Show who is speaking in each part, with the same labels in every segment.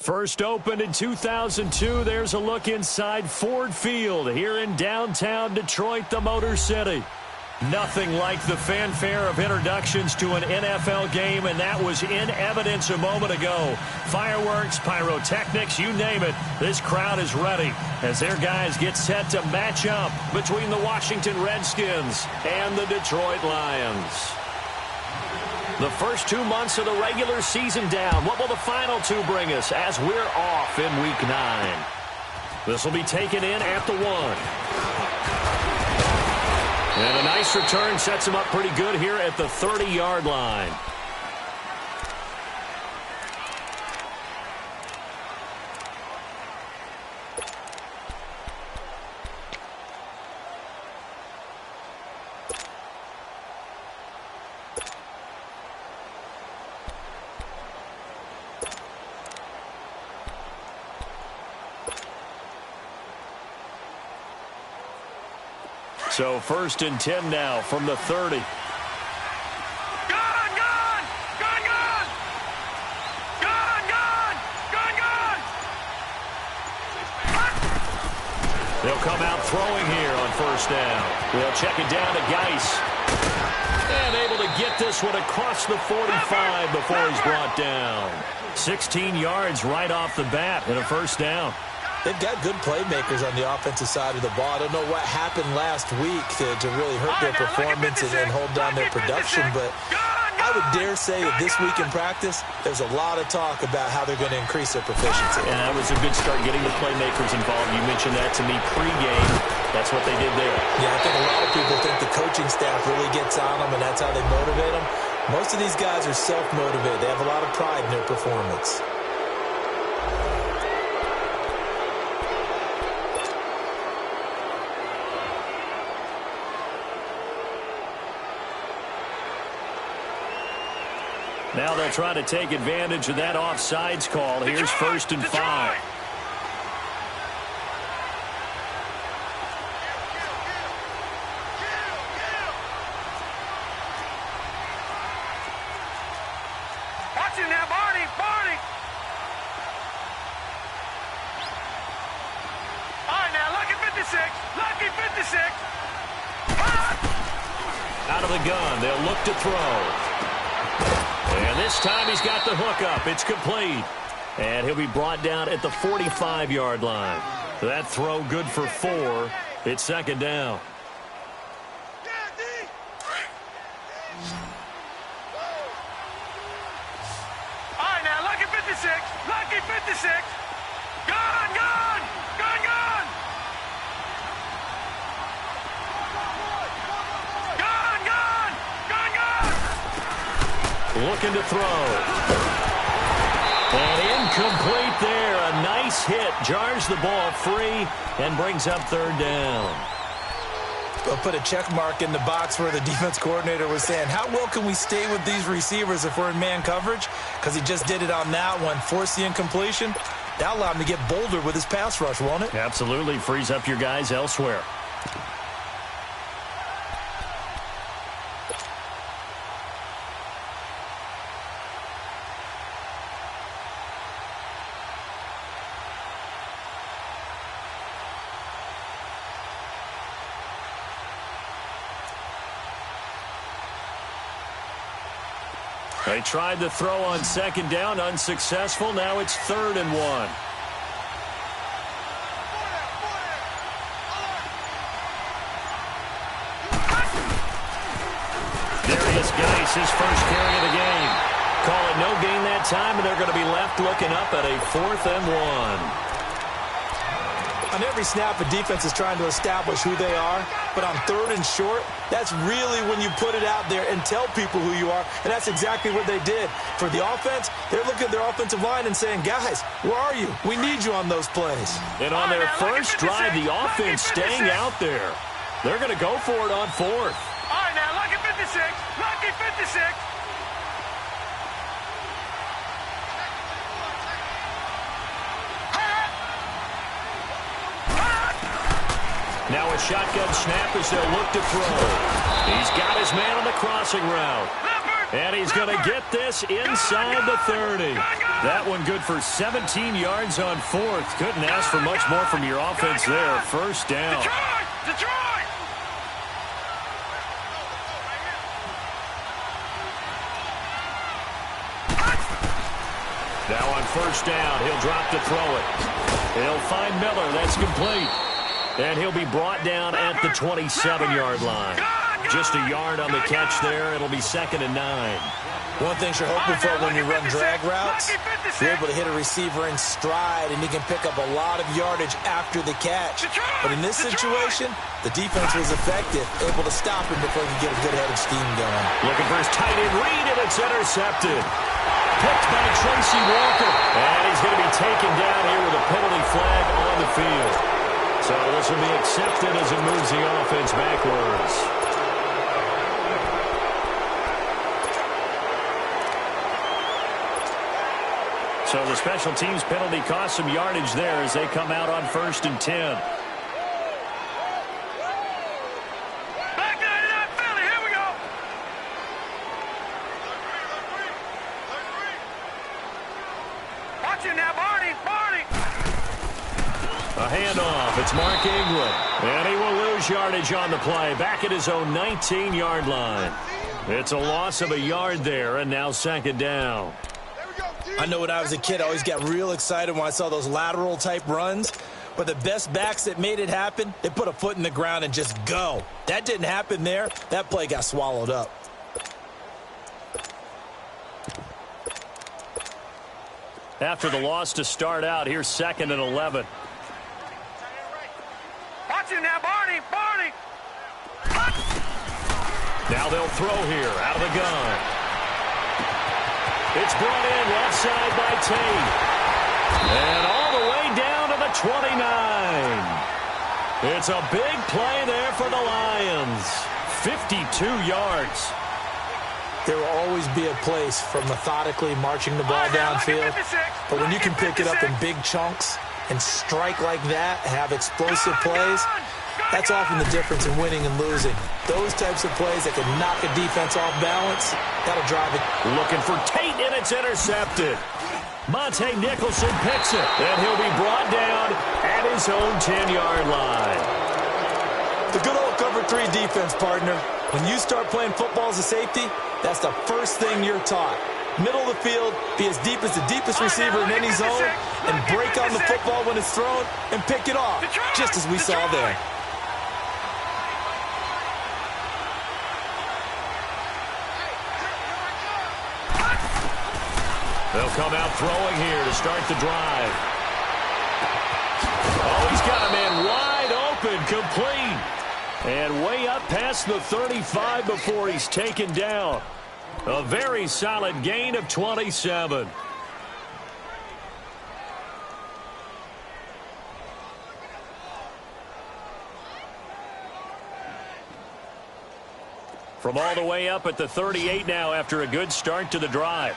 Speaker 1: First opened in 2002, there's a look inside Ford Field here in downtown Detroit, the Motor City. Nothing like the fanfare of introductions to an NFL game, and that was in evidence a moment ago. Fireworks, pyrotechnics, you name it. This crowd is ready as their guys get set to match up between the Washington Redskins and the Detroit Lions. The first 2 months of the regular season down. What will the final two bring us as we're off in Week 9? This will be taken in at the 1. And a nice return sets him up pretty good here at the 30-yard line. So 1st and 10 now from the 30. They'll come out throwing here on 1st down. They'll check it down to Geis. And able to get this one across the 45 before he's brought down. 16 yards right off the bat and a 1st down.
Speaker 2: They've got good playmakers on the offensive side of the ball. I don't know what happened last week to really hurt their performance and hold down their production, but I would dare say that this week in practice, there's a lot of talk about how they're going to increase their proficiency.
Speaker 1: And that was a good start getting the playmakers involved. You mentioned that to me pregame. That's what they did there.
Speaker 2: Yeah, I think a lot of people think the coaching staff really gets on them, and that's how they motivate them. Most of these guys are self-motivated. They have a lot of pride in their performance.
Speaker 1: Now they'll try to take advantage of that offsides call. Here's 1st and 5.
Speaker 3: Watch it now, Barney. All right, now, lucky 56.
Speaker 1: Out of the gun, they'll look to throw. And this time he's got the hook up. It's complete. And he'll be brought down at the 45-yard line. That throw good for 4. It's 2nd down.
Speaker 3: All right, now, lucky 56. Gun.
Speaker 1: Looking to throw. And incomplete there. A nice hit. Jars the ball free and brings up 3rd down.
Speaker 2: We'll put a check mark in the box where the defense coordinator was saying, how well can we stay with these receivers if we're in man coverage? Because he just did it on that one. Forced the incompletion. That'll allow him to get bolder with his pass rush, won't it?
Speaker 1: Absolutely. Frees up your guys elsewhere. They tried the throw on 2nd down, unsuccessful. Now it's 3rd and 1. Darius Geis, his first carry of the game. Call it no gain that time, and they're going to be left looking up at a 4th and 1.
Speaker 2: On every snap, a defense is trying to establish who they are, but on 3rd and short, that's really when you put it out there and tell people who you are, and that's exactly what they did. For the offense, they're looking at their offensive line and saying, guys, where are you? We need you on those plays.
Speaker 1: And on their first drive, the offense staying out there. They're going to go for it on 4th.
Speaker 3: All right, now, lucky 56.
Speaker 1: Now a shotgun snap as they'll look to throw. He's got his man on the crossing route. And he's going to get this inside the 30. That one good for 17 yards on fourth. Couldn't ask for much more from your offense there. First down.
Speaker 3: Detroit!
Speaker 1: Now on first down, he'll drop to throw it. He'll find Miller. That's complete. And he'll be brought down at the 27-yard line. Just a yard on the catch there. It'll be 2nd and 9.
Speaker 2: One thing you're hoping for when you run drag routes, you're able to hit a receiver in stride, and he can pick up a lot of yardage after the catch. But in this situation, the defense was effective, able to stop him before he could get a good head of steam going.
Speaker 1: Looking for his tight end read, and it's intercepted. Picked by Tracy Walker. And he's going to be taken down here with a penalty flag on the field. So this will be accepted as it moves the offense backwards. So the special teams penalty cost some yardage there as they come out on 1st and 10.
Speaker 3: Back 99 Philly, here we go. Watch him now, Barney.
Speaker 1: A handoff. It's Mark Ingram. And he will lose yardage on the play. Back at his own 19-yard line. It's a loss of a yard there, and now 2nd down.
Speaker 2: I know when I was a kid, I always got real excited when I saw those lateral-type runs. But the best backs that made it happen, they put a foot in the ground and just go. That didn't happen there. That play got swallowed up.
Speaker 1: After the loss to start out, here's 2nd and 11.
Speaker 3: Watch him now, Barney.
Speaker 1: Now they'll throw here out of the gun. It's brought in left side by Tate. And all the way down to the 29. It's a big play there for the Lions. 52 yards.
Speaker 2: There will always be a place for methodically marching the ball downfield. But when you can pick it up in big chunks and strike like that, have explosive plays, that's often the difference in winning and losing. Those types of plays that can knock a defense off balance, that'll drive it.
Speaker 1: Looking for Tate, and it's intercepted. Monte Nicholson picks it, and he'll be brought down at his own 10-yard line.
Speaker 2: The good old cover 3 defense, partner. When you start playing football as a safety, that's the first thing you're taught. Middle of the field, be as deep as the deepest receiver in any zone, and break on the football when it's thrown and pick it off, just as we saw there.
Speaker 1: They'll come out throwing here to start the drive. Oh, he's got a man wide open, complete. And way up past the 35 before he's taken down. A very solid gain of 27. From all the way up at the 38 now after a good start to the drive.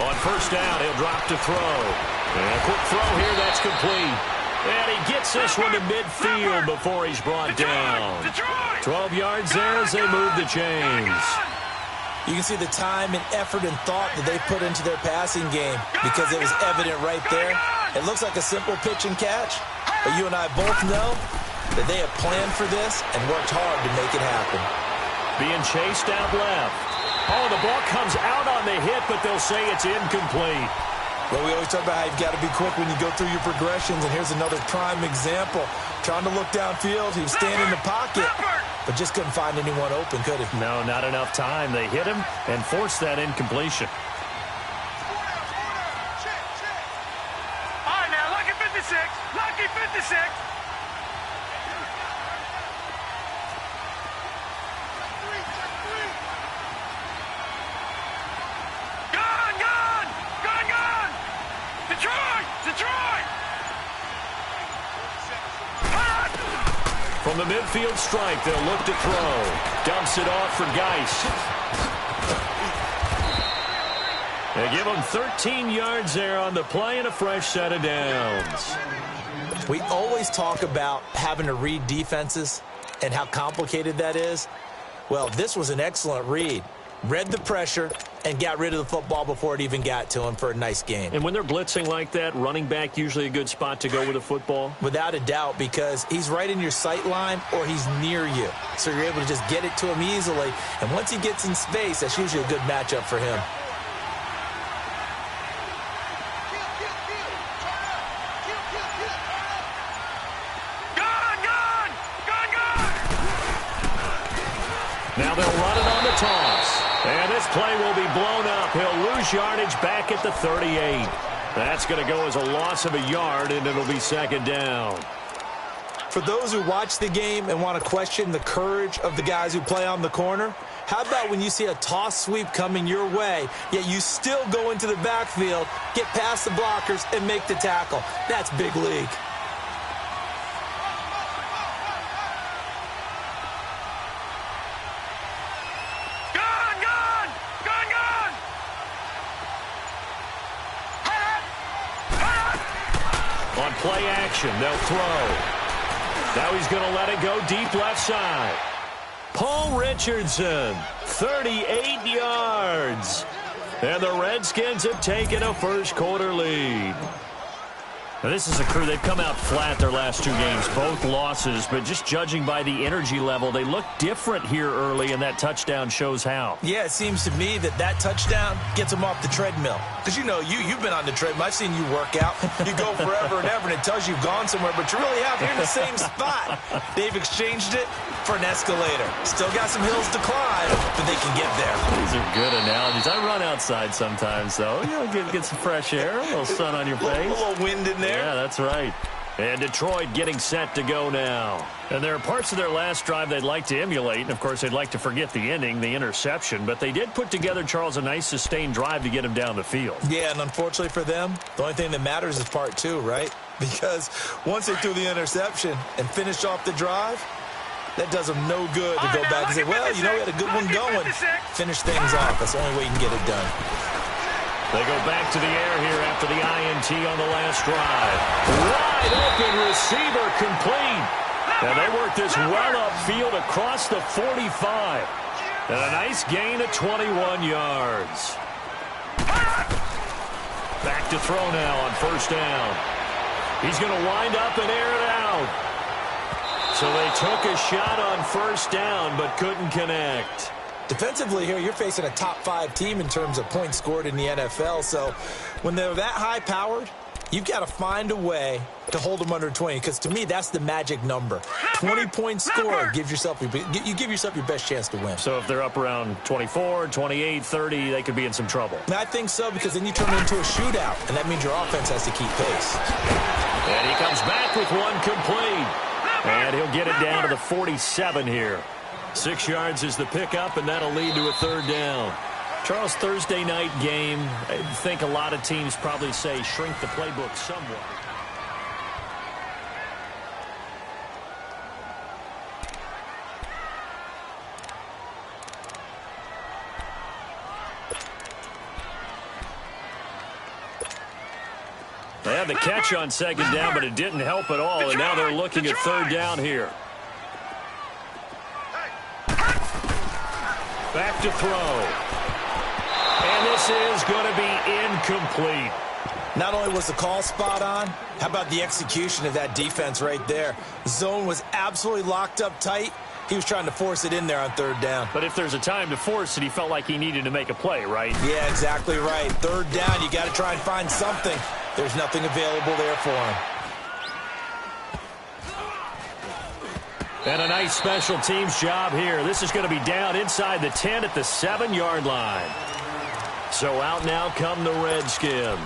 Speaker 1: On first down, he'll drop to throw. And a quick throw here, that's complete. And he gets this one to midfield before he's brought down. 12 yards there as they move the chains.
Speaker 2: You can see the time and effort and thought that they put into their passing game because it was evident right there. It looks like a simple pitch and catch, but you and I both know that they have planned for this and worked hard to make it happen.
Speaker 1: Being chased out left. Oh, the ball comes out on the hit, but they'll say it's incomplete.
Speaker 2: Well, we always talk about how you've got to be quick when you go through your progressions, and here's another prime example. Trying to look downfield, he was standing in the pocket, but just couldn't find anyone open, could he?
Speaker 1: No, not enough time. They hit him and forced that incompletion.
Speaker 3: All right, now, lucky 56. Lucky 56.
Speaker 1: From the midfield strike, they'll look to throw. Dumps it off for Geis. They give him 13 yards there on the play and a fresh set of downs.
Speaker 2: We always talk about having to read defenses and how complicated that is. Well, this was an excellent read. Read the pressure and got rid of the football before it even got to him for a nice gain.
Speaker 1: And when they're blitzing like that, running back usually a good spot to go with a football?
Speaker 2: Without a doubt, because he's right in your sight line or he's near you. So you're able to just get it to him easily. And once he gets in space, that's usually a good matchup for him.
Speaker 1: Now they'll run it on the toss. And this play will be blown up. He'll lose yardage back at the 38. That's going to go as a loss of a yard, and it'll be second down.
Speaker 2: For those who watch the game and want to question the courage of the guys who play on the corner, how about when you see a toss sweep coming your way, yet you still go into the backfield, get past the blockers, and make the tackle? That's big league.
Speaker 1: On play action, they'll throw. Now he's going to let it go deep left side. Paul Richardson, 38 yards. And the Redskins have taken a first-quarter lead. Now, this is a crew, they've come out flat their last two games, both losses, but just judging by the energy level, they look different here early, and that touchdown shows how.
Speaker 2: Yeah, it seems to me that touchdown gets them off the treadmill. Because, you know, you've been on the treadmill. I've seen you work out. You go forever and ever, and it tells you you've gone somewhere, but you really have. You're in the same spot. They've exchanged it for an escalator. Still got some hills to climb, but they can get there.
Speaker 1: These are good analogies. I run outside sometimes, though. You know, get some fresh air, a little sun on your face.
Speaker 2: A little wind in there.
Speaker 1: Yeah, that's right. And Detroit getting set to go now. And there are parts of their last drive they'd like to emulate. And, of course, they'd like to forget the ending, the interception. But they did put together, Charles, a nice sustained drive to get him down the field.
Speaker 2: Yeah, and unfortunately for them, the only thing that matters is part two, right? Because once they threw the interception and finished off the drive, that does them no good to go back and say, well, you know, we had a good one going. Finish things off. That's the only way you can get it done.
Speaker 1: They go back to the air here after the INT on the last drive. Wide open receiver complete. And they work this well upfield across the 45. And a nice gain of 21 yards. Back to throw now on first down. He's going to wind up and air it out. So they took a shot on first down but couldn't connect.
Speaker 2: Defensively here, you're facing a top-5 team in terms of points scored in the NFL. So when they're that high-powered, you've got to find a way to hold them under 20. Because to me, that's the magic number. 20 points scored gives yourself you give yourself your best chance to win.
Speaker 1: So if they're up around 24, 28, 30, they could be in some trouble.
Speaker 2: And I think so, because then you turn it into a shootout, and that means your offense has to keep pace.
Speaker 1: And he comes back with one complete. And he'll get it down to the 47 here. 6 yards is the pickup, and that'll lead to a third down. Charles, Thursday night game, I think a lot of teams probably say shrink the playbook somewhat. They had the catch on second down, but it didn't help at all, and now they're looking at third down here. Back to throw. And this is going to be incomplete.
Speaker 2: Not only was the call spot on, how about the execution of that defense right there? Zone was absolutely locked up tight. He was trying to force it in there on third down.
Speaker 1: But if there's a time to force it, he felt like he needed to make a play, right?
Speaker 2: Yeah, exactly right. Third down, you got to try and find something. There's nothing available there for him. And a nice special teams job here. This is going to be down inside the 10 at the 7-yard line. So out now come the Redskins.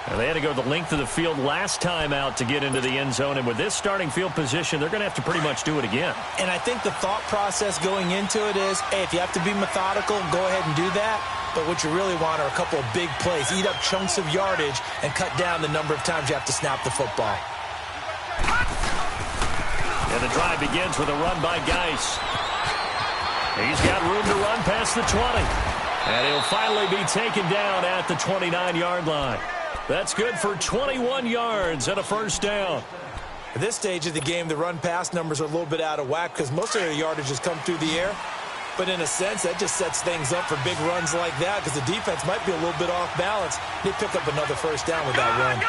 Speaker 2: And they had to go the length of the field last time out to get into the end zone. And with this starting field position, they're going to have to pretty much do it again. And I think the thought process going into it is, hey, if you have to be methodical, go ahead and do that. But what you really want are a couple of big plays. Eat up chunks of yardage and cut down the number of times you have to snap the football.
Speaker 1: And the drive begins with a run by Geis. He's got room to run past the 20. And he'll finally be taken down at the 29-yard line. That's good for 21 yards and a first down.
Speaker 2: At this stage of the game, the run-pass numbers are a little bit out of whack because most of their yardage has come through the air. But in a sense, that just sets things up for big runs like that because the defense might be a little bit off balance. They pick up another first down with that run.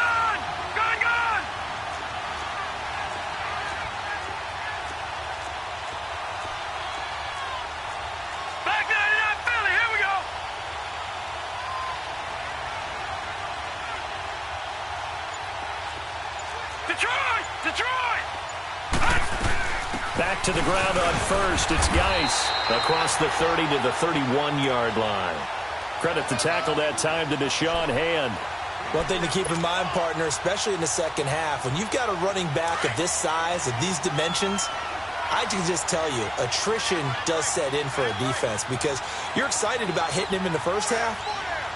Speaker 3: Back 99 Philly, here we go. Detroit! Detroit!
Speaker 1: Back to the ground on first. It's Geis across the 30 to the 31-yard line. Credit the tackle that time to Deshaun Hand.
Speaker 2: One thing to keep in mind, partner, especially in the second half, when you've got a running back of this size, of these dimensions, I can just tell you, attrition does set in for a defense because you're excited about hitting him in the first half.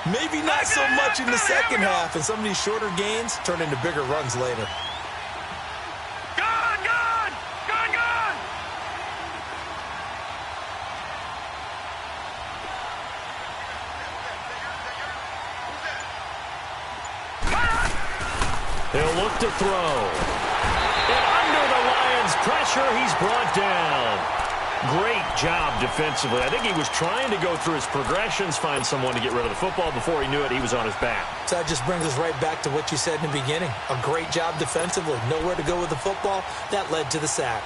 Speaker 2: Maybe not so much in the second half, and some of these shorter gains turn into bigger runs later.
Speaker 1: He'll look to throw. And under the Lions' pressure, he's brought down. Great job defensively. I think he was trying to go through his progressions, find someone to get rid of the football. Before he knew it, he was on his back.
Speaker 2: So that just brings us right back to what you said in the beginning. A great job defensively. Nowhere to go with the football. That led to the sack.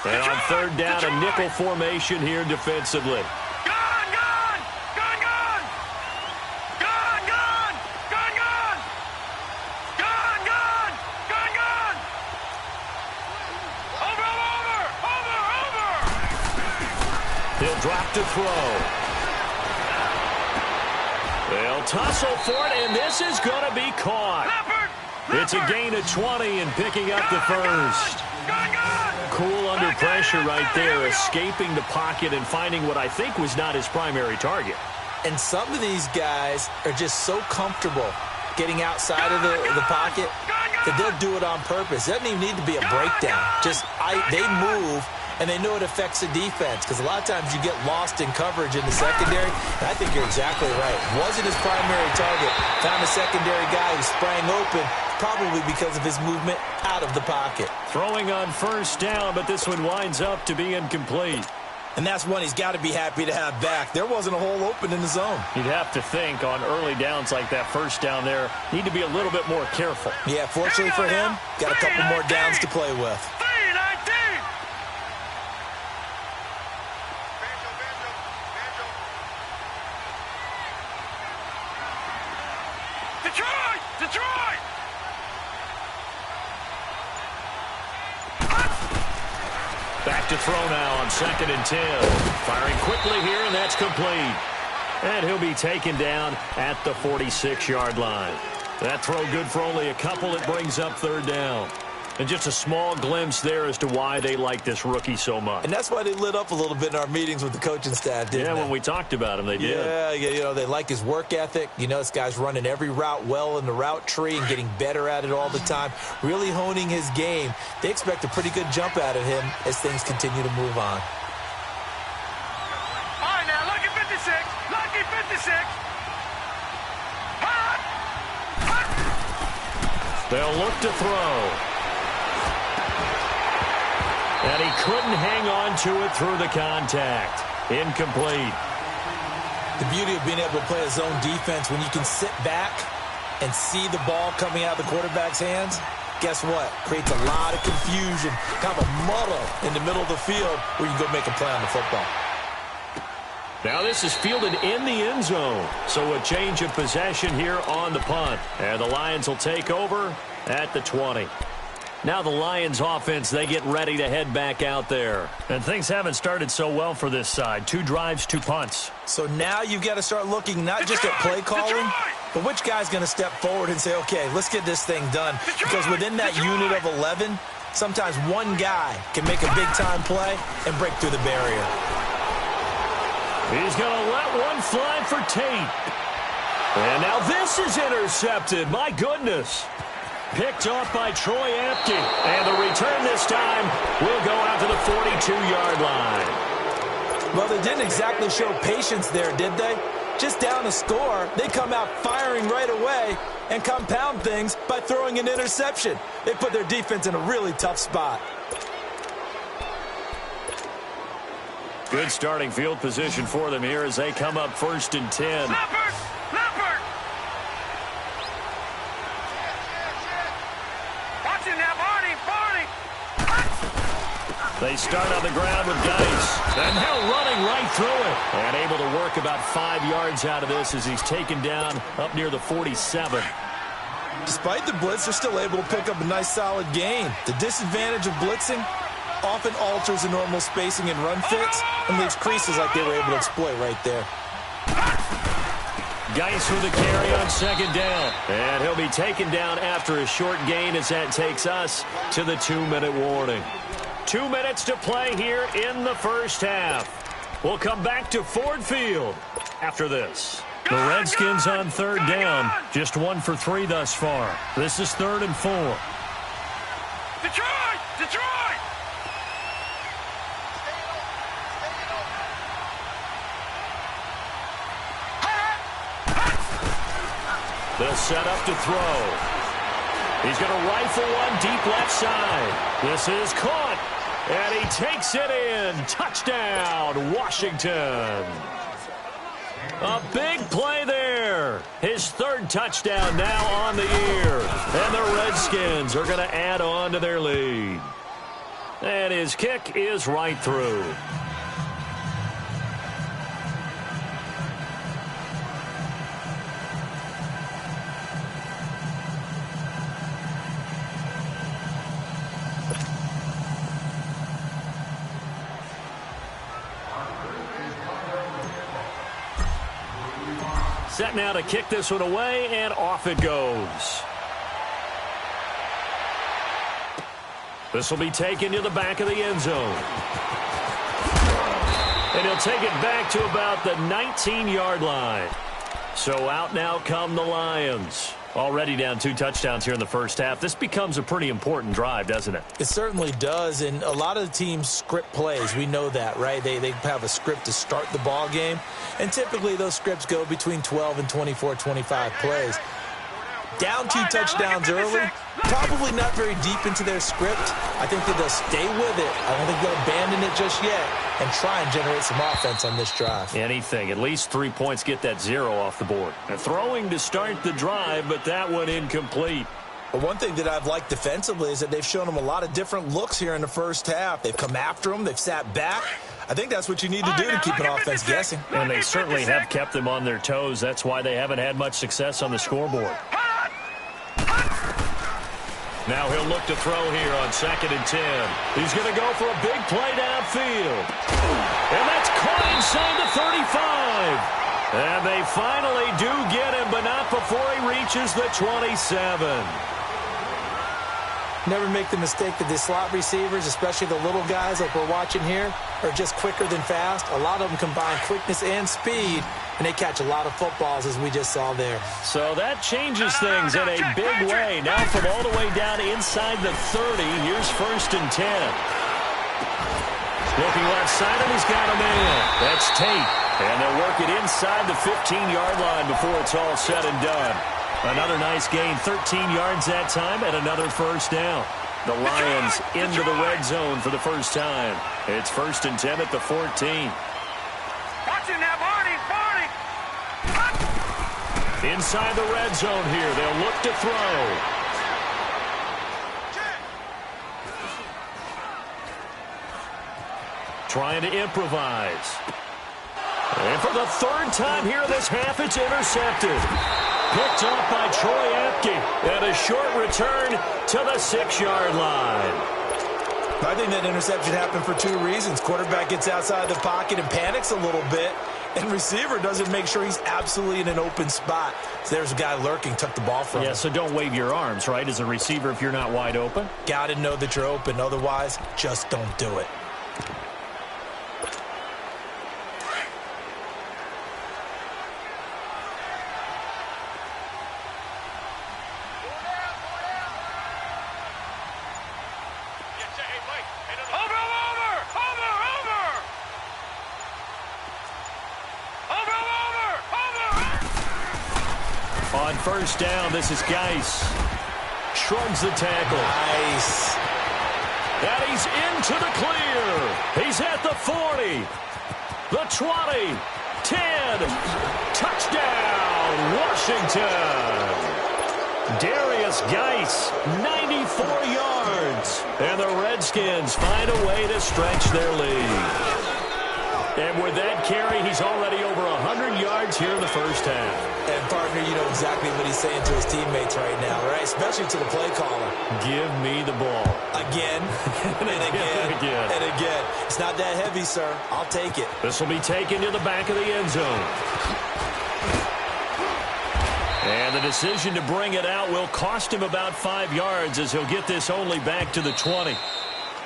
Speaker 1: And on third down, a nickel formation here defensively.
Speaker 3: Gone! Gone! Gone! Gone! Gone! Gone! Gone! Gone! Gone! Gone! Gone! Gone! Over! Over! Over! Over!
Speaker 1: He'll drop to throw. They'll tussle for it, and this is going to be caught. It's a gain of 20 and picking up the first. Cool under pressure right there, escaping the pocket and finding what I think was not his primary target.
Speaker 2: And some of these guys are just so comfortable getting outside of the pocket that they'll do it on purpose. It doesn't even need to be a breakdown. They move, and they know it affects the defense because a lot of times you get lost in coverage in the secondary. And I think you're exactly right. Wasn't his primary target. Found a secondary guy who sprang open, probably because of his movement out of the pocket.
Speaker 1: Throwing on first down, but this one winds up to be incomplete.
Speaker 2: And that's one he's got to be happy to have back. There wasn't a hole open in the zone.
Speaker 1: You'd have to think on early downs like that first down there, need to be a little bit more careful.
Speaker 2: Yeah, fortunately for him, got a couple more downs to play with.
Speaker 3: Detroit! Detroit!
Speaker 1: Back to throw now on 2nd and 10. Firing quickly here, and that's complete. And he'll be taken down at the 46-yard line. That throw good for only a couple. It brings up third down. And just a small glimpse there as to why they like this rookie so much.
Speaker 2: And that's why they lit up a little bit in our meetings with the coaching staff, didn't they?
Speaker 1: Yeah, when we talked about him, they did.
Speaker 2: Yeah, they like his work ethic. You know, this guy's running every route well in the route tree and getting better at it all the time, really honing his game. They expect a pretty good jump out of him as things continue to move on.
Speaker 3: All right, now, lucky 56. Lucky 56. Hot! Hot!
Speaker 1: They'll look to throw. And he couldn't hang on to it through the contact. Incomplete.
Speaker 2: The beauty of being able to play a zone defense when you can sit back and see the ball coming out of the quarterback's hands, guess what? Creates a lot of confusion, kind of a muddle in the middle of the field where you can go make a play on the football.
Speaker 1: Now this is fielded in the end zone. So a change of possession here on the punt. And the Lions will take over at the 20. Now the Lions offense, they get ready to head back out there. And things haven't started so well for this side. 2 drives, 2 punts.
Speaker 2: So now you've got to start looking not just at play calling, but which guy's going to step forward and say, okay, let's get this thing done. Because within that unit of 11, sometimes one guy can make a big-time play and break through the barrier.
Speaker 1: He's going to let one fly for Tate. And now this is intercepted. My goodness. Picked off by Troy Apke. And the return this time will go out to the 42-yard line.
Speaker 2: Well, they didn't exactly show patience there, did they? Just down a score, they come out firing right away and compound things by throwing an interception. They put their defense in a really tough spot.
Speaker 1: Good starting field position for them here as they come up 1st and 10.
Speaker 3: Leopard! Leopard! Watch it now, Barney! Barney!
Speaker 1: They start on the ground with Geis. And now running right through it. And able to work about 5 yards out of this as he's taken down up near the 47.
Speaker 2: Despite the blitz, they're still able to pick up a nice solid gain. The disadvantage of blitzing often alters the normal spacing and run fits and leaves creases like they were able to exploit right there.
Speaker 1: Geis with the carry on 2nd down. And he'll be taken down after a short gain as that takes us to the 2-minute warning. 2 minutes to play here in the first half. We'll come back to Ford Field after this. The Redskins on 3rd down. Just 1 for 3 thus far. This is 3rd and 4.
Speaker 3: Detroit! Detroit!
Speaker 1: They'll set up to throw. He's going to rifle one deep left side. This is caught. And he takes it in. Touchdown, Washington. A big play there. His 3rd touchdown now on the year. And the Redskins are going to add on to their lead. And his kick is right through. Set now to kick this one away, and off it goes. This will be taken to the back of the end zone. And he'll take it back to about the 19-yard line. So out now come the Lions. Already down 2 touchdowns here in the first half. This becomes a pretty important drive, doesn't it?
Speaker 2: It certainly does, and a lot of the teams script plays. We know that, right? They have a script to start the ball game, and typically those scripts go between 12 and 24, 25 plays. Down 2 touchdowns early, probably not very deep into their script. I think that they'll stay with it. I don't think they'll abandon it just yet and try and generate some offense on this drive.
Speaker 1: Anything. At least 3 points, get that 0 off the board. And throwing to start the drive, but that one incomplete.
Speaker 2: But one thing that I've liked defensively is that they've shown them a lot of different looks here in the first half. They've come after them. They've sat back. I think that's what you need to do to keep an offense guessing.
Speaker 1: And they certainly have kept them on their toes. That's why they haven't had much success on the scoreboard. Now he'll look to throw here on 2nd and 10. He's going to go for a big play downfield. And that's caught inside the 35. And they finally do get him, but not before he reaches the 27.
Speaker 2: Never make the mistake that the slot receivers, especially the little guys like we're watching here, are just quicker than fast. A lot of them combine quickness and speed, and they catch a lot of footballs, as we just saw there.
Speaker 1: So that changes things in a big way. Now from all the way down inside the 30, here's 1st and 10. Looking left side, and he's got a man. That's Tate. And they'll work it inside the 15-yard line before it's all said and done. Another nice gain, 13 yards that time, and another 1st down. The Lions into the red zone for the first time. It's 1st and 10 at the 14.
Speaker 3: Watch it now, Barney! Barney!
Speaker 1: Inside the red zone here, they'll look to throw. Trying to improvise. And for the 3rd time here this half, it's intercepted. Picked up by Troy Apke. And a short return to the 6-yard line.
Speaker 2: I think that interception happened for 2 reasons. Quarterback gets outside the pocket and panics a little bit. And receiver doesn't make sure he's absolutely in an open spot. So there's a guy lurking, took the ball from him.
Speaker 1: Yeah, so don't wave your arms, right, as a receiver if you're not wide open.
Speaker 2: Got to know that you're open. Otherwise, just don't do it.
Speaker 1: On first down, this is Geis. Shrugs the tackle.
Speaker 2: Nice.
Speaker 1: And he's into the clear. He's at the 40. The 20. 10. Touchdown, Washington. Darius Geis, 94 yards. And the Redskins find a way to stretch their lead. And with that carry, he's already over 100 yards here in the first half.
Speaker 2: And, partner, you know exactly what he's saying to his teammates right now, right? Especially to the play caller.
Speaker 1: Give me the ball.
Speaker 2: Again, and again, and again. It's not that heavy, sir. I'll take it.
Speaker 1: This will be taken to the back of the end zone. And the decision to bring it out will cost him about 5 yards as he'll get this only back to the 20.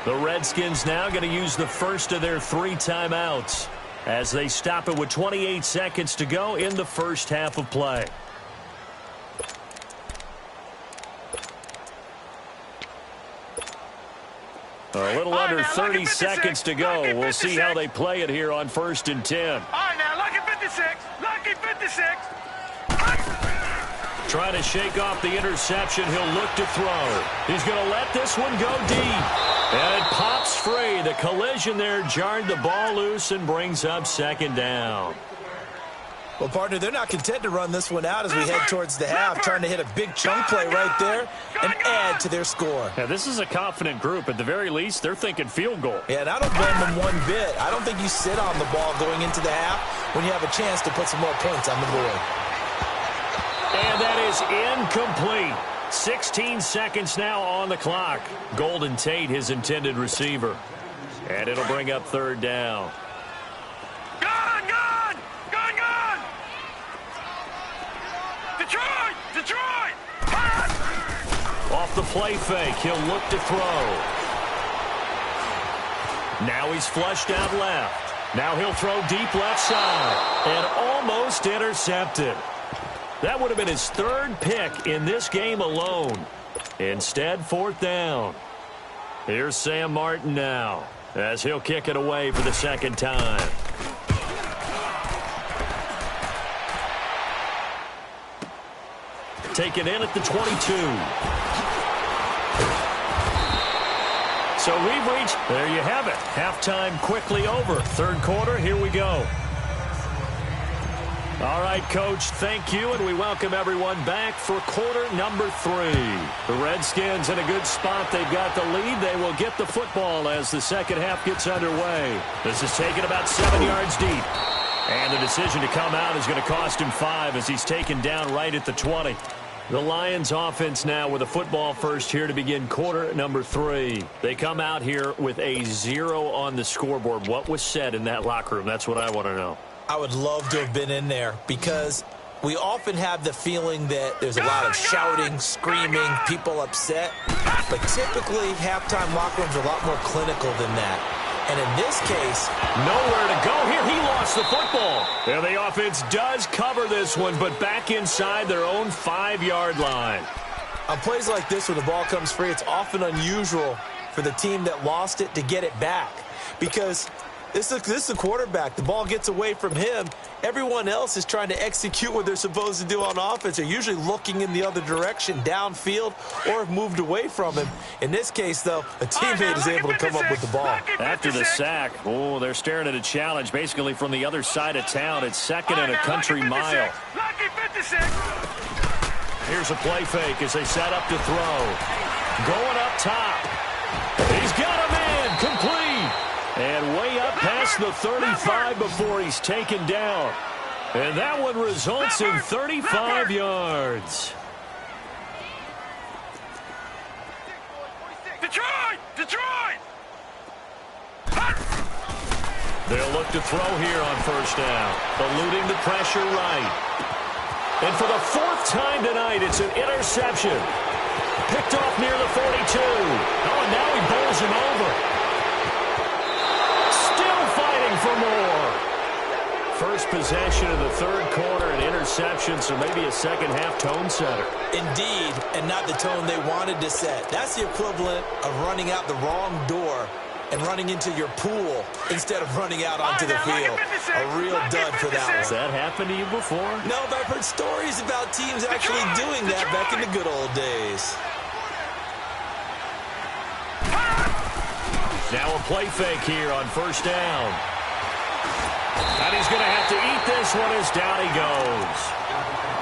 Speaker 1: The Redskins now going to use the first of their 3 timeouts as they stop it with 28 seconds to go in the first half of play. A little under 30 seconds to go. We'll see how they play it here on 1st and 10.
Speaker 3: All right, now, lucky 56. Lucky 56.
Speaker 1: Trying to shake off the interception. He'll look to throw. He's going to let this one go deep. And it pops free. The collision there jarred the ball loose and brings up 2nd down.
Speaker 2: Well, partner, they're not content to run this one out as we head towards the half, trying to hit a big chunk play right there and add to their score.
Speaker 1: Yeah, this is a confident group. At the very least, they're thinking field goal.
Speaker 2: Yeah, and I don't blame them one bit. I don't think you sit on the ball going into the half when you have a chance to put some more points on the board.
Speaker 1: And that is incomplete. 16 seconds now on the clock. Golden Tate, his intended receiver. And it'll bring up 3rd down.
Speaker 3: Gone, gone, gone, gone. Detroit, Detroit.
Speaker 1: Off the play fake, he'll look to throw. Now he's flushed out left. Now he'll throw deep left side. And almost intercepted. That would have been his 3rd pick in this game alone. Instead, 4th down. Here's Sam Martin now as he'll kick it away for the 2nd time. Taken in at the 22. So we've reached, there you have it. Halftime quickly over. 3rd quarter, here we go. All right, Coach, thank you, and we welcome everyone back for quarter number 3. The Redskins in a good spot. They've got the lead. They will get the football as the second half gets underway. This is taken about 7 yards deep. And the decision to come out is going to cost him 5 as he's taken down right at the 20. The Lions offense now with a football first here to begin quarter number 3. They come out here with a 0 on the scoreboard. What was said in that locker room? That's what I want to know.
Speaker 2: I would love to have been in there because we often have the feeling that there's a lot of shouting, screaming, people upset. But typically, halftime locker rooms are a lot more clinical than that. And in this case,
Speaker 1: nowhere to go here. He lost the football. And the offense does cover this one, but back inside their own 5-yard line.
Speaker 2: On plays like this, when the ball comes free, it's often unusual for the team that lost it to get it back. Because this is the quarterback. The ball gets away from him. Everyone else is trying to execute what they're supposed to do on offense. They're usually looking in the other direction, downfield, or have moved away from him. In this case, though, a teammate is able to come up with the ball.
Speaker 1: After the sack, oh, they're staring at a challenge basically from the other side of town. It's 2nd and a country mile. Here's a play fake as they set up to throw. Going up top. He's got a man complete. And way up past the 35 before he's taken down. And that one results in 35 yards.
Speaker 3: Detroit! Detroit!
Speaker 1: They'll look to throw here on first down. Eluding the pressure right. And for the 4th time tonight, it's an interception. Picked off near the 42. Oh, and now he bowls him over. For more. First possession of the 3rd quarter, an interception, so maybe a second half tone setter.
Speaker 2: Indeed, and not the tone they wanted to set. That's the equivalent of running out the wrong door and running into your pool instead of running out onto the field. A real dud for that one.
Speaker 1: Has that happened to you before?
Speaker 2: No, but I've heard stories about teams actually doing that back in the good old days.
Speaker 1: Now a play fake here on first down. And he's going to have to eat this one as down he goes.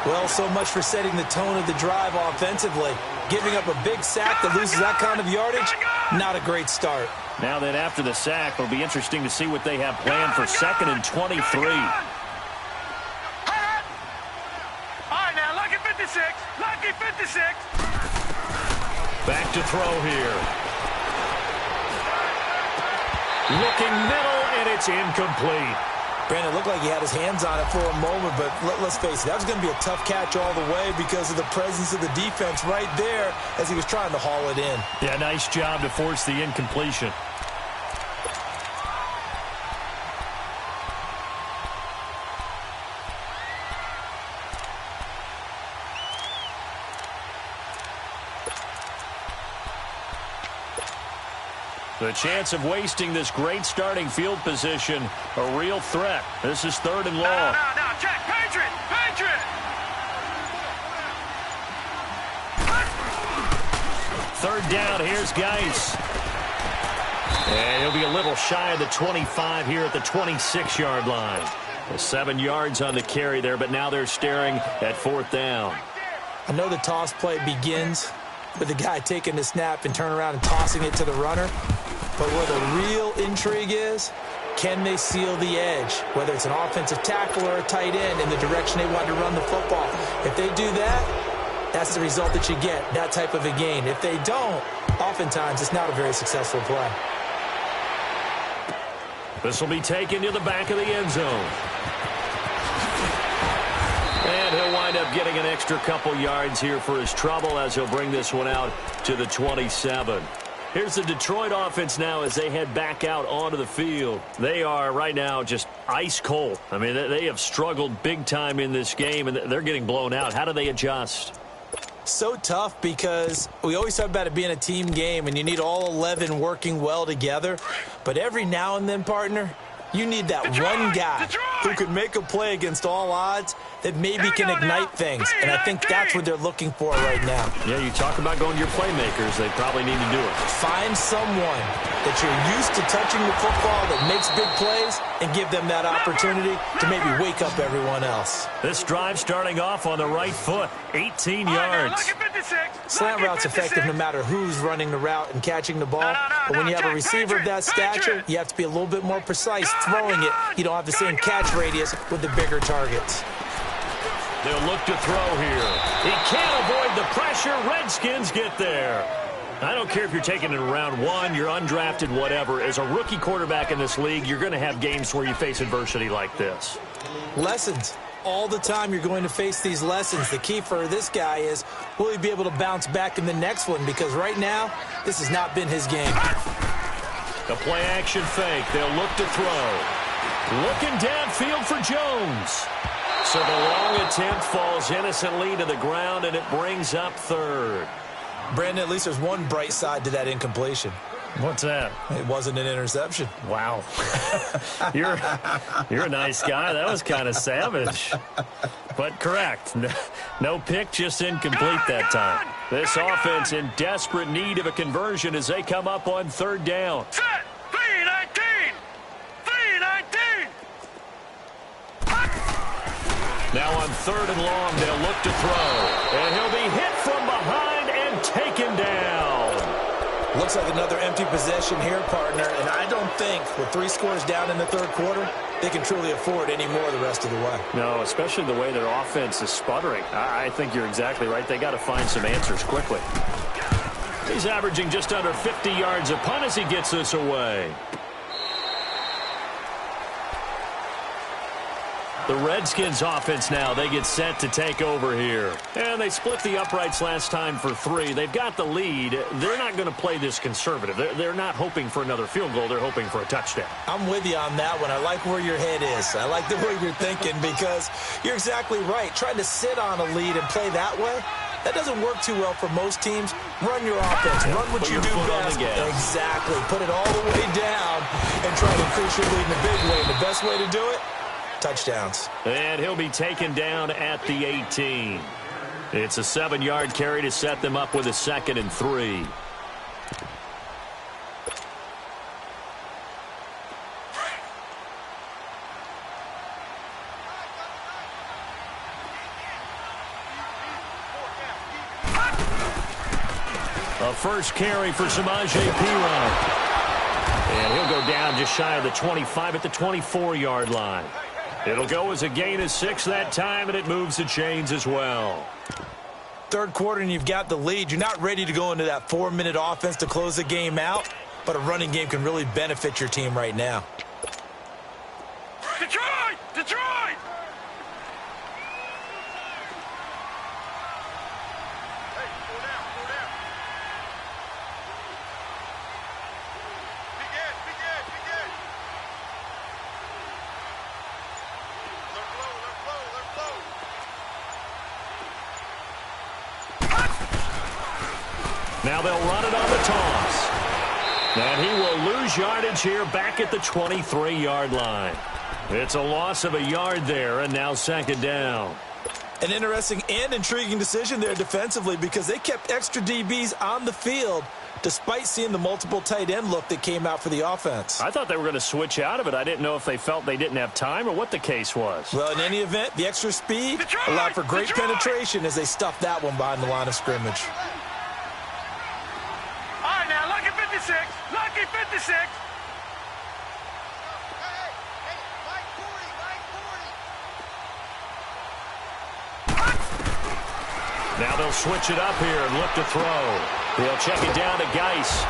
Speaker 2: Well, so much for setting the tone of the drive offensively. Giving up a big sack that loses that kind of yardage, not a great start.
Speaker 1: Now then, after the sack, it'll be interesting to see what they have planned for 2nd and 23.
Speaker 3: All right, now, lucky 56. Lucky 56.
Speaker 1: Back to throw here. Looking middle, and it's incomplete.
Speaker 2: Brandon, it looked like he had his hands on it for a moment, but let's face it, that was going to be a tough catch all the way because of the presence of the defense right there as he was trying to haul it in.
Speaker 1: Yeah, nice job to force the incompletion. The chance of wasting this great starting field position, a real threat. This is 3rd and long.
Speaker 3: No, check. Patriot.
Speaker 1: Third down, here's Geis. And he'll be a little shy of the 25 here at the 26-yard line. 7 yards on the carry there, but now they're staring at 4th down.
Speaker 2: I know the toss play begins with the guy taking the snap and turn around and tossing it to the runner. But where the real intrigue is, can they seal the edge? Whether it's an offensive tackle or a tight end in the direction they want to run the football. If they do that, that's the result that you get, that type of a gain. If they don't, oftentimes it's not a very successful play.
Speaker 1: This will be taken to the back of the end zone. And he'll wind up getting an extra couple yards here for his trouble as he'll bring this one out to the 27. Here's the Detroit offense now as they head back out onto the field. They are right now just ice cold. I mean, they have struggled big time in this game, and they're getting blown out. How do they adjust?
Speaker 2: So tough because we always talk about it being a team game, and you need all 11 working well together. But every now and then, partner, you need that one guy who could make a play against all odds that maybe can ignite things. And I think that's what they're looking for right now.
Speaker 1: Yeah, you talk about going to your playmakers. They probably need to do it.
Speaker 2: Find someone that you're used to touching the football that makes big plays and give them that opportunity to maybe wake up everyone else.
Speaker 1: This drive starting off on the right foot, 18 yards.
Speaker 2: Slant route's effective no matter who's running the route and catching the ball. But when you have a receiver of that stature, you have to be a little bit more precise throwing it. You don't have the same catch radius with the bigger targets.
Speaker 1: They'll look to throw here. He can't avoid the pressure. Redskins get there. I don't care if you're taking it in round 1, you're undrafted, whatever. As a rookie quarterback in this league, you're going to have games where you face adversity like this.
Speaker 2: Lessons. All the time you're going to face these lessons. The key for this guy is, will he be able to bounce back in the next one? Because right now, this has not been his game.
Speaker 1: The play-action fake. They'll look to throw. Looking downfield for Jones. So the long attempt falls innocently to the ground, and it brings up 3rd.
Speaker 2: Brandon, at least there's one bright side to that incompletion.
Speaker 1: What's that?
Speaker 2: It wasn't an interception.
Speaker 1: Wow. You're a nice guy. That was kind of savage. But correct. No pick, just incomplete that time. This offense in desperate need of a conversion as they come up on 3rd down.
Speaker 3: Set. 3-19. 3-19.
Speaker 1: Now on 3rd and long, they'll look to throw. And he'll be hit from behind and taken down.
Speaker 2: Looks like another empty possession here, partner. And I don't think, with 3 scores down in the 3rd quarter, they can truly afford any more the rest of the way.
Speaker 1: No, especially the way their offense is sputtering. I think you're exactly right. They got to find some answers quickly. He's averaging just under 50 yards a punt as he gets this away. The Redskins offense now, they get set to take over here. And they split the uprights last time for 3. They've got the lead. They're not going to play this conservative. They're not hoping for another field goal. They're hoping for a touchdown.
Speaker 2: I'm with you on that one. I like where your head is. I like the way you're thinking because you're exactly right. Trying to sit on a lead and play that way, That doesn't work too well for most teams. Run your offense. Run what you do best. Exactly. Put it all the way down and try to increase your lead in a big way. The best way to do it, touchdowns.
Speaker 1: And he'll be taken down at the 18. It's a 7-yard carry to set them up with a 2nd and 3. A first carry for Samaje Perine. And he'll go down just shy of the 25 at the 24-yard line. It'll go as a gain of 6 that time, and it moves the chains as well.
Speaker 2: Third quarter, and you've got the lead. You're not ready to go into that 4-minute offense to close the game out, but a running game can really benefit your team right now.
Speaker 3: Detroit! Detroit! Hey, pull down, pull down. Be good, be good, be good. Let flow, let flow, let flow.
Speaker 1: Now they'll run it on the toss. And he will lose yardage here back at the 23-yard line. It's a loss of a yard there, and now 2nd down.
Speaker 2: An interesting and intriguing decision there defensively because they kept extra DBs on the field despite seeing the multiple tight end look that came out for the offense.
Speaker 1: I thought they were going to switch out of it. I didn't know if they felt they didn't have time or what the case was.
Speaker 2: Well, in any event, the extra speed allowed for great penetration as they stuffed that one behind the line of scrimmage.
Speaker 3: All right, now, lucky 56. Lucky 56.
Speaker 1: Now they'll switch it up here and look to throw. He'll check it down to Geis.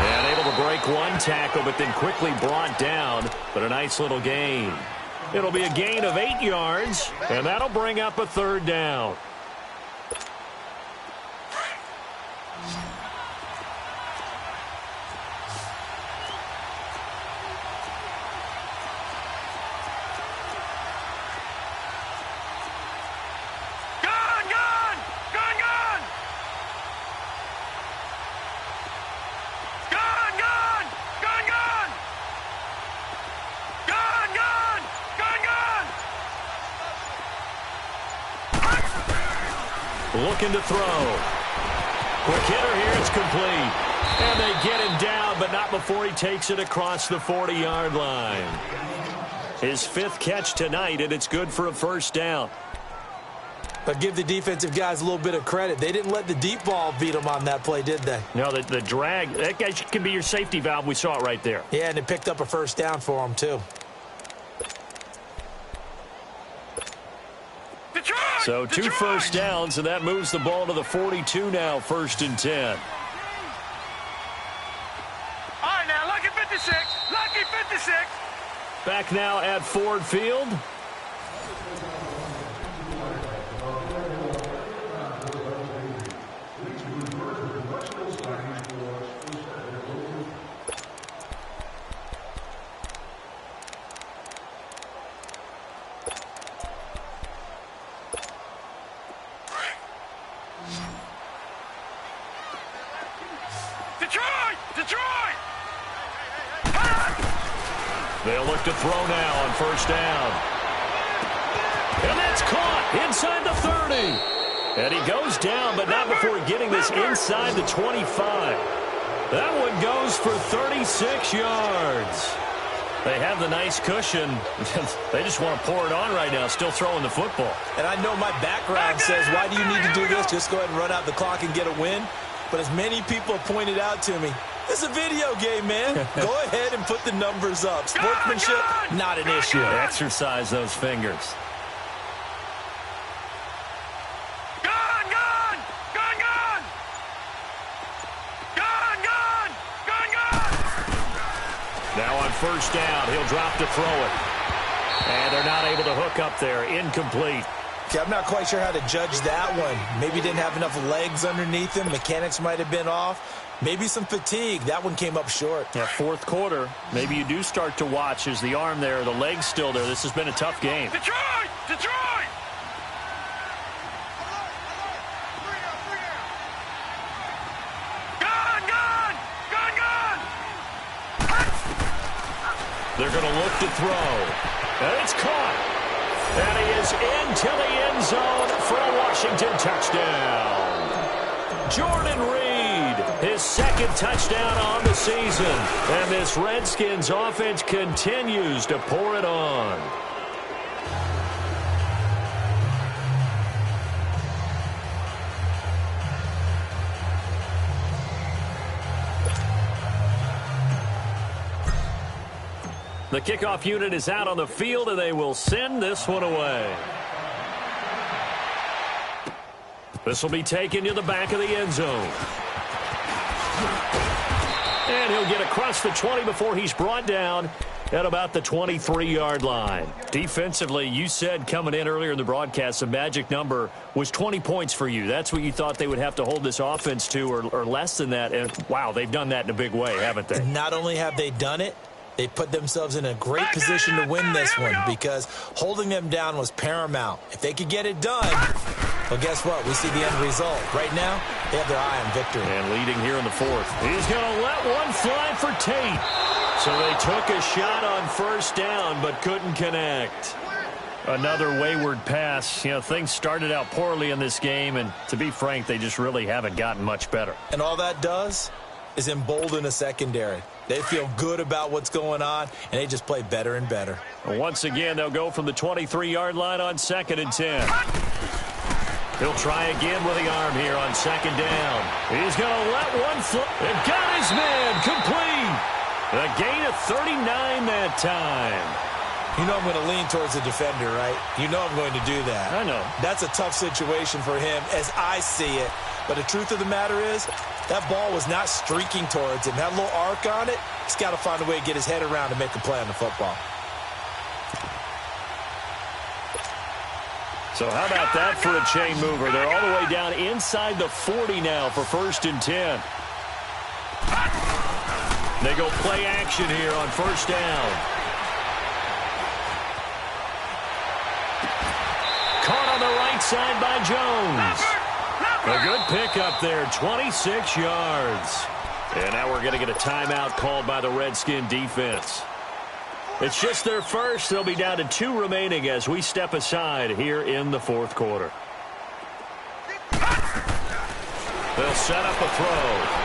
Speaker 1: And able to break one tackle, but then quickly brought down. But a nice little gain. It'll be a gain of 8 yards, and that'll bring up a 3rd down. Looking to throw. Quick hitter here, it's complete. And they get him down, but not before he takes it across the 40-yard line. His 5th catch tonight, and it's good for a 1st down.
Speaker 2: But give the defensive guys a little bit of credit. They didn't let the deep ball beat them on that play, did they?
Speaker 1: No, the drag, that guy can be your safety valve. We saw it right there.
Speaker 2: Yeah, and it picked up a 1st down for them, too.
Speaker 1: So 2 first downs, and that moves the ball to the 42 now, 1st and 10.
Speaker 3: All right, now, lucky 56. Lucky 56.
Speaker 1: Back now at Ford Field. They'll look to throw now on 1st down. And that's caught inside the 30. And he goes down, but not before getting this inside the 25. That one goes for 36 yards. They have the nice cushion. They just want to pour it on right now, still throwing the football.
Speaker 2: And I know my background says, why do you need to do this? Just go ahead and run out the clock and get a win. But as many people have pointed out to me, this is a video game, man. Go ahead and put the numbers up. Sportsmanship, not an issue.
Speaker 1: Exercise those fingers.
Speaker 3: Gone, gone! Gone, gone! Gone, gone! Gone, gone!
Speaker 1: Now on 1st down, he'll drop to throw it. And they're not able to hook up there. Incomplete.
Speaker 2: Okay, I'm not quite sure how to judge that one. Maybe didn't have enough legs underneath him. Mechanics might have been off. Maybe some fatigue. That one came up short.
Speaker 1: Yeah, 4th quarter. Maybe you do start to watch as the arm there, the leg's still there. This has been a tough game.
Speaker 3: Detroit! Detroit!
Speaker 1: They're going to look to throw. And it's caught. And he is into the end zone for a Washington touchdown. Jordan Reed, his second touchdown on the season. And this Redskins offense continues to pour it on. The kickoff unit is out on the field, and they will send this one away. This will be taken to the back of the end zone. And he'll get across the 20 before he's brought down at about the 23-yard line. Defensively, you said coming in earlier in the broadcast, the magic number was 20 points for you. That's what you thought they would have to hold this offense to, or less than that. And, wow, they've done that in a big way, haven't they?
Speaker 2: Not only have they done it, they put themselves in a great position to win this one because holding them down was paramount. If they could get it done, well, guess what? We see the end result. Right now, they have their eye on victory.
Speaker 1: And leading here in the fourth. He's going to let one fly for Tate. So they took a shot on first down but couldn't connect. Another wayward pass. You know, things started out poorly in this game, and to be frank, they just really haven't gotten much better.
Speaker 2: And all that does is embolden a secondary. They feel good about what's going on, and they just play better and better.
Speaker 1: Once again, they'll go from the 23-yard line on 2nd and 10. He'll try again with the arm here on 2nd down. He's going to let one fly. And got his man complete. A gain of 39 that time.
Speaker 2: You know I'm going to lean towards the defender, right? You know I'm going to do that.
Speaker 1: I know.
Speaker 2: That's a tough situation for him as I see it. But the truth of the matter is, that ball was not streaking towards him. That little arc on it, he's got to find a way to get his head around and make a play on the football.
Speaker 1: So how about that for a chain mover? They're all the way down inside the 40 now for 1st and 10. They go play action here on 1st down. Caught on the right side by Jones. A good pickup there, 26 yards. And now we're going to get a timeout called by the Redskin defense. It's just their first. They'll be down to 2 remaining as we step aside here in the 4th quarter. They'll set up a throw.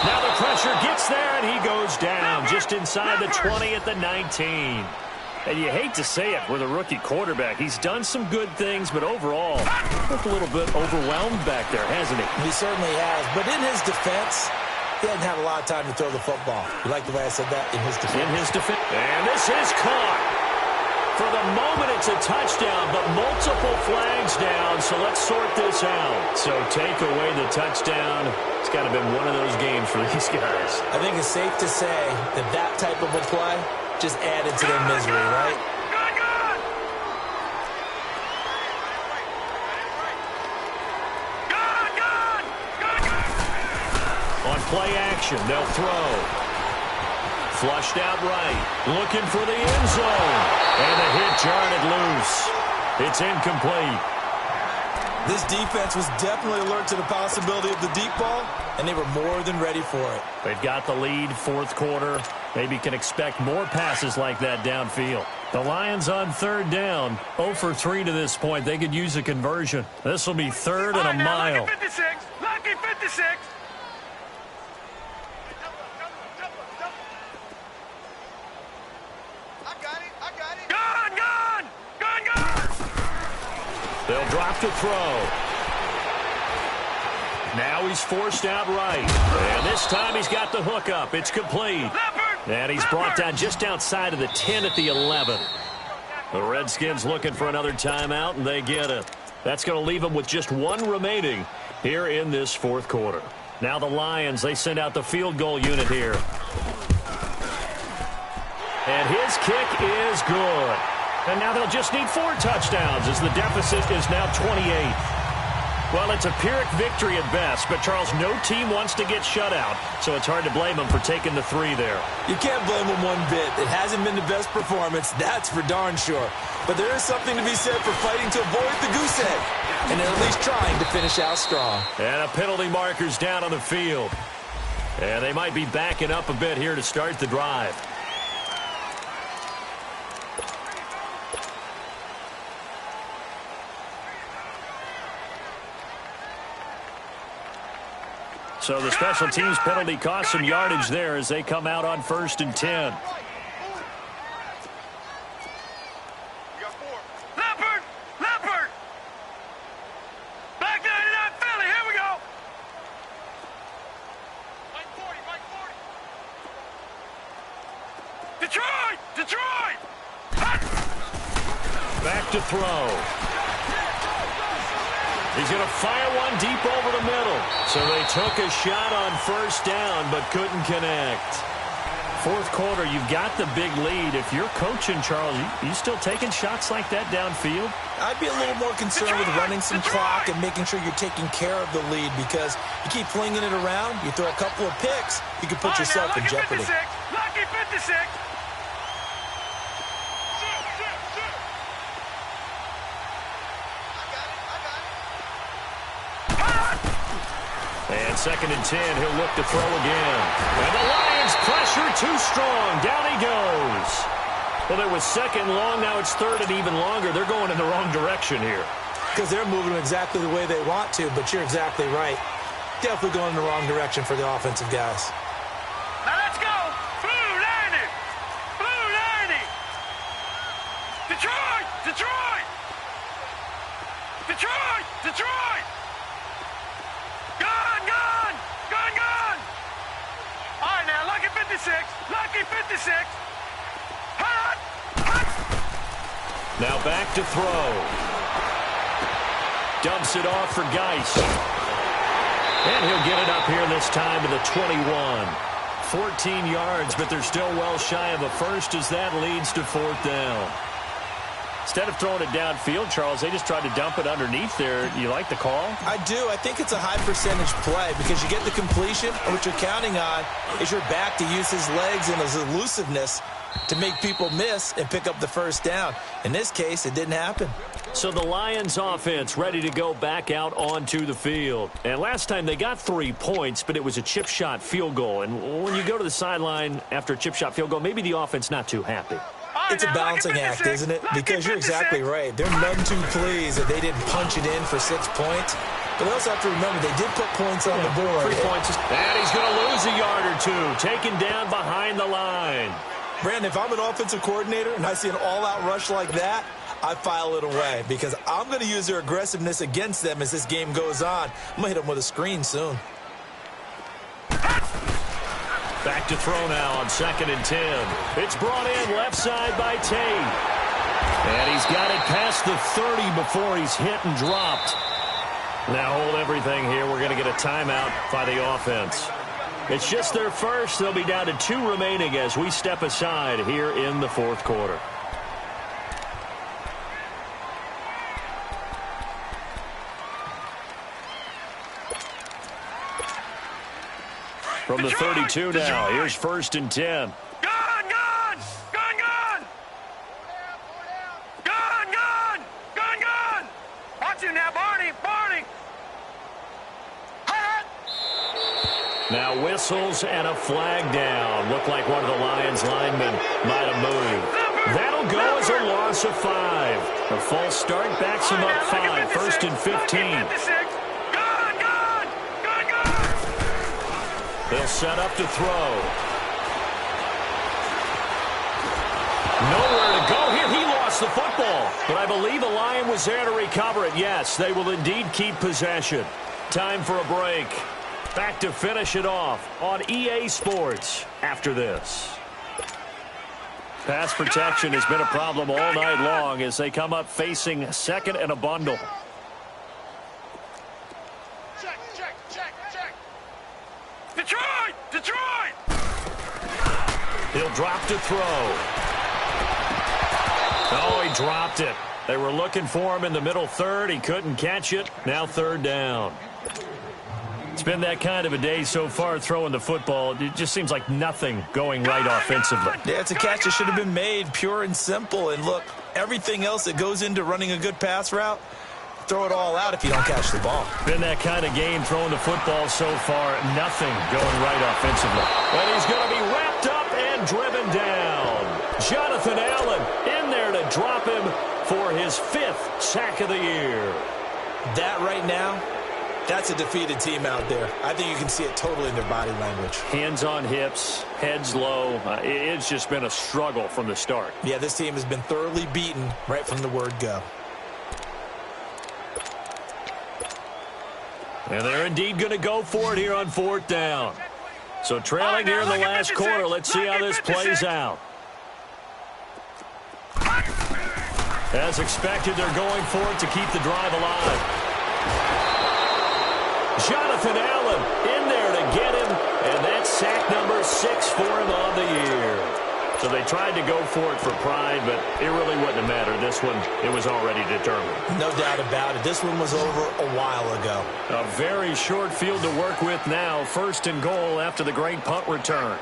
Speaker 1: Now the pressure gets there, and he goes down just inside the 20 at the 19. And you hate to say it with a rookie quarterback. He's done some good things, but overall, looked a little bit overwhelmed back there, hasn't he?
Speaker 2: He certainly has. But in his defense, he hadn't had a lot of time to throw the football. You like the way I said that? In his defense.
Speaker 1: In his defense. And this is caught. For the moment, it's a touchdown, but multiple flags down, so let's sort this out. So take away the touchdown. It's got to have been one of those games for these guys.
Speaker 2: I think it's safe to say that that type of a play just added to their misery, right?
Speaker 1: On play action, they'll throw. Flushed out right. Looking for the end zone. And the hit jarred it loose. It's incomplete.
Speaker 2: This defense was definitely alert to the possibility of the deep ball, and they were more than ready for it.
Speaker 1: They've got the lead, 4th quarter. Maybe can expect more passes like that downfield. The Lions on 3rd down. 0 for 3 to this point. They could use a conversion. This will be 3rd and a mile.
Speaker 3: Lucky 56. Lucky 56.
Speaker 1: They'll drop to throw. Now he's forced out right. And this time he's got the hook up. It's complete. And he's brought down just outside of the 10 at the 11. The Redskins looking for another timeout, and they get it. That's going to leave them with just 1 remaining here in this 4th quarter. Now the Lions, they send out the field goal unit here. And his kick is good. And now they'll just need 4 touchdowns as the deficit is now 28. Well, it's a Pyrrhic victory at best, but, Charles, no team wants to get shut out, so it's hard to blame them for taking the 3 there.
Speaker 2: You can't blame them one bit. It hasn't been the best performance, that's for darn sure. But there is something to be said for fighting to avoid the goose egg, and they're at least trying to finish out strong.
Speaker 1: And a penalty marker's down on the field. And they might be backing up a bit here to start the drive. So the special teams penalty cost some yardage there as they come out on 1st and 10.
Speaker 3: Leopard! Back 99 Philly, here we go! Mike 40. Detroit!
Speaker 1: Back to throw. He's going to fire one deep over the middle. So they took a shot on 1st down but couldn't connect. 4th quarter, you've got the big lead. If you're coaching, Charles, you still taking shots like that downfield?
Speaker 2: I'd be a little more concerned with running some clock and making sure you're taking care of the lead, because you keep flinging it around, you throw a couple of picks, you can put yourself in jeopardy.
Speaker 3: Lucky 56.
Speaker 1: And 2nd and 10, he'll look to throw again. And the Lions pressure too strong. Down he goes. Well, it was 2nd long. Now it's 3rd and even longer. They're going in the wrong direction here.
Speaker 2: Because they're moving exactly the way they want to, but you're exactly right. Definitely going in the wrong direction for the offensive guys.
Speaker 3: Now let's go. Blue 90. Detroit. Gun. All right, now, lucky 56. Hot.
Speaker 1: Now back to throw. Dumps it off for Geist. And he'll get it up here this time to the 21. 14 yards, but they're still well shy of a first as that leads to 4th down. Instead of throwing it downfield, Charles, they just tried to dump it underneath there. You like the call?
Speaker 2: I do. I think it's a high percentage play because you get the completion, and what you're counting on is your back to use his legs and his elusiveness to make people miss and pick up the 1st down. In this case, it didn't happen.
Speaker 1: So the Lions offense ready to go back out onto the field. And last time they got 3 points, but it was a chip shot field goal. And when you go to the sideline after a chip shot field goal, maybe the offense not too happy.
Speaker 2: It's a balancing act, isn't it? Because you're exactly right. They're none too pleased that they didn't punch it in for 6 points. But they also have to remember they did put points on the board.
Speaker 1: 3 points. And he's going to lose a yard or two. Taken down behind the line.
Speaker 2: Brandon, if I'm an offensive coordinator and I see an all-out rush like that, I file it away because I'm going to use their aggressiveness against them as this game goes on. I'm going to hit them with a screen soon.
Speaker 1: Back to throw now on 2nd and 10. It's brought in left side by Tate. And he's got it past the 30 before he's hit and dropped. Now hold everything here. We're going to get a timeout by the offense. It's just their first. They'll be down to 2 remaining as we step aside here in the 4th quarter. From the 32 now, here's 1st and 10.
Speaker 3: Gun! Watch him now, Barney!
Speaker 1: Now whistles and a flag down. Looked like one of the Lions linemen might have moved. That'll go as a loss of 5. A false start backs him up 5. 1st and 15. They'll set up to throw. Nowhere to go here. He lost the football. But I believe a Lion was there to recover it. Yes, they will indeed keep possession. Time for a break. Back to finish it off on EA Sports after this. Pass protection has been a problem all night long as they come up facing 2nd and a bundle.
Speaker 3: Detroit!
Speaker 1: He'll drop to throw. Oh, he dropped it. They were looking for him in the middle 3rd. He couldn't catch it. Now 3rd down. It's been that kind of a day so far throwing the football. It just seems like nothing going right offensively.
Speaker 2: Yeah, it's a catch that should have been made, pure and simple. And look, everything else that goes into running a good pass route, throw it all out if you don't catch the ball.
Speaker 1: Been that kind of game throwing the football so far. Nothing going right offensively. And he's going to be wrapped up and driven down. Jonathan Allen in there to drop him for his 5th sack of the year.
Speaker 2: That right now, that's a defeated team out there. I think you can see it totally in their body language.
Speaker 1: Hands on hips, heads low. It's just been a struggle from the start.
Speaker 2: Yeah, this team has been thoroughly beaten right from the word go.
Speaker 1: And they're indeed going to go for it here on 4th down. So trailing here in the last quarter. Let's see how this plays out. As expected, they're going for it to keep the drive alive. Jonathan Allen in there to get him, and that's sack number 6 for him on the year. So they tried to go for it for pride, but it really wouldn't have mattered. This one, it was already determined.
Speaker 2: No doubt about it. This one was over a while ago.
Speaker 1: A very short field to work with now. 1st and goal after the great punt return.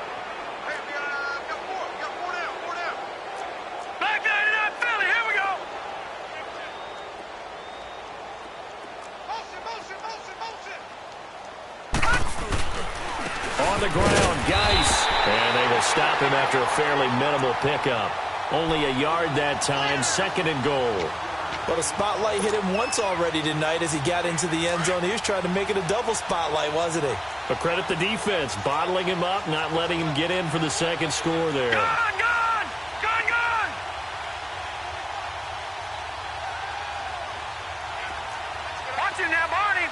Speaker 1: On the ground, Geis. And they will stop him after a fairly minimal pickup. Only a yard that time, 2nd and goal.
Speaker 2: But a spotlight hit him once already tonight as he got into the end zone. He was trying to make it a double spotlight, wasn't he?
Speaker 1: But credit the defense, bottling him up, not letting him get in for the 2nd score there.
Speaker 3: Gone! Watch him now, Barney!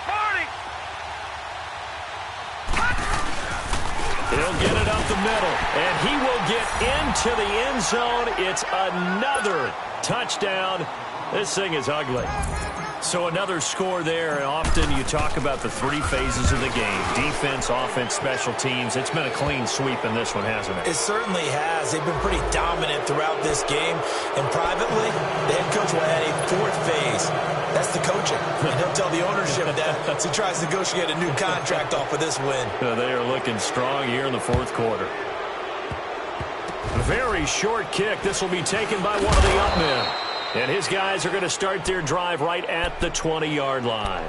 Speaker 1: He'll get it up the middle, and he will get into the end zone. It's another touchdown. This thing is ugly. So another score there, and often you talk about the 3 phases of the game. Defense, offense, special teams. It's been a clean sweep in this one, hasn't it?
Speaker 2: It certainly has. They've been pretty dominant throughout this game. And privately, the head coach will add a 4th phase. That's the coaching. And he'll tell the ownership that as he tries to negotiate a new contract off of this win.
Speaker 1: They are looking strong here in the 4th quarter. Very short kick. This will be taken by one of the up men. And his guys are going to start their drive right at the 20-yard line.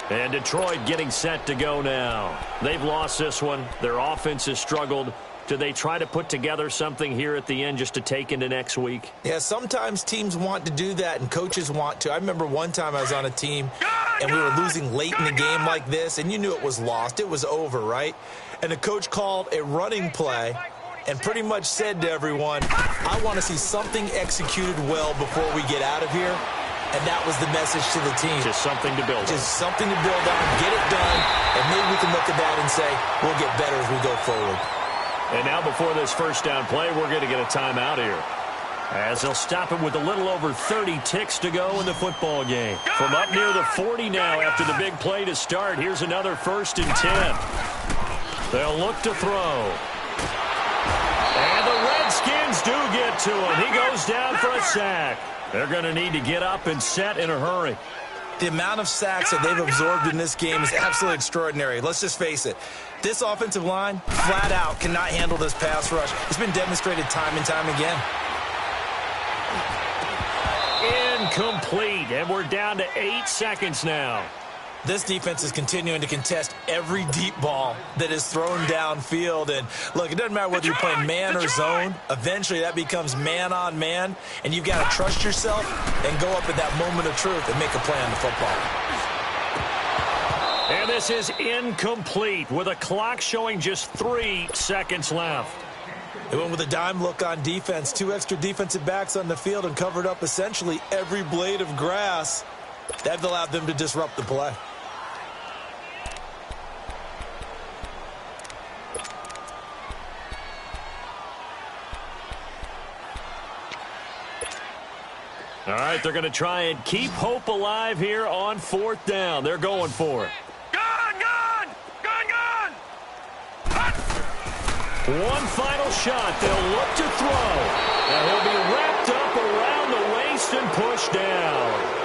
Speaker 1: And Detroit getting set to go now. They've lost this one. Their offense has struggled. Do they try to put together something here at the end just to take into next week?
Speaker 2: Yeah, sometimes teams want to do that and coaches want to. I remember one time I was on a team and we were losing late in the game like this, and you knew it was lost. It was over, right? And the coach called a running play and pretty much said to everyone, I want to see something executed well before we get out of here. And that was the message to the team.
Speaker 1: Just something to build on.
Speaker 2: Just something to build on, get it done, and maybe we can look at that and say, we'll get better as we go forward.
Speaker 1: And now before this 1st down play, we're going to get a timeout here. As they'll stop it with a little over 30 ticks to go in the football game. From up near the 40 now after the big play to start, here's another 1st and 10. They'll look to throw. And the Redskins do get to him. He goes down for a sack. They're going to need to get up and set in a hurry.
Speaker 2: The amount of sacks that they've absorbed in this game is absolutely extraordinary. Let's just face it. This offensive line, flat out, cannot handle this pass rush. It's been demonstrated time and time again.
Speaker 1: Incomplete, and we're down to 8 seconds now.
Speaker 2: This defense is continuing to contest every deep ball that is thrown downfield. And, look, it doesn't matter whether you're playing man or zone. Eventually, that becomes man-on-man, and you've got to trust yourself and go up at that moment of truth and make a play on the football.
Speaker 1: And this is incomplete with a clock showing just 3 seconds left.
Speaker 2: They went with a dime look on defense. 2 extra defensive backs on the field and covered up essentially every blade of grass. That allowed them to disrupt the play.
Speaker 1: All right, they're going to try and keep hope alive here on 4th down. They're going for it.
Speaker 3: Gone!
Speaker 1: One final shot. They'll look to throw. And he'll be wrapped up around the waist and pushed down.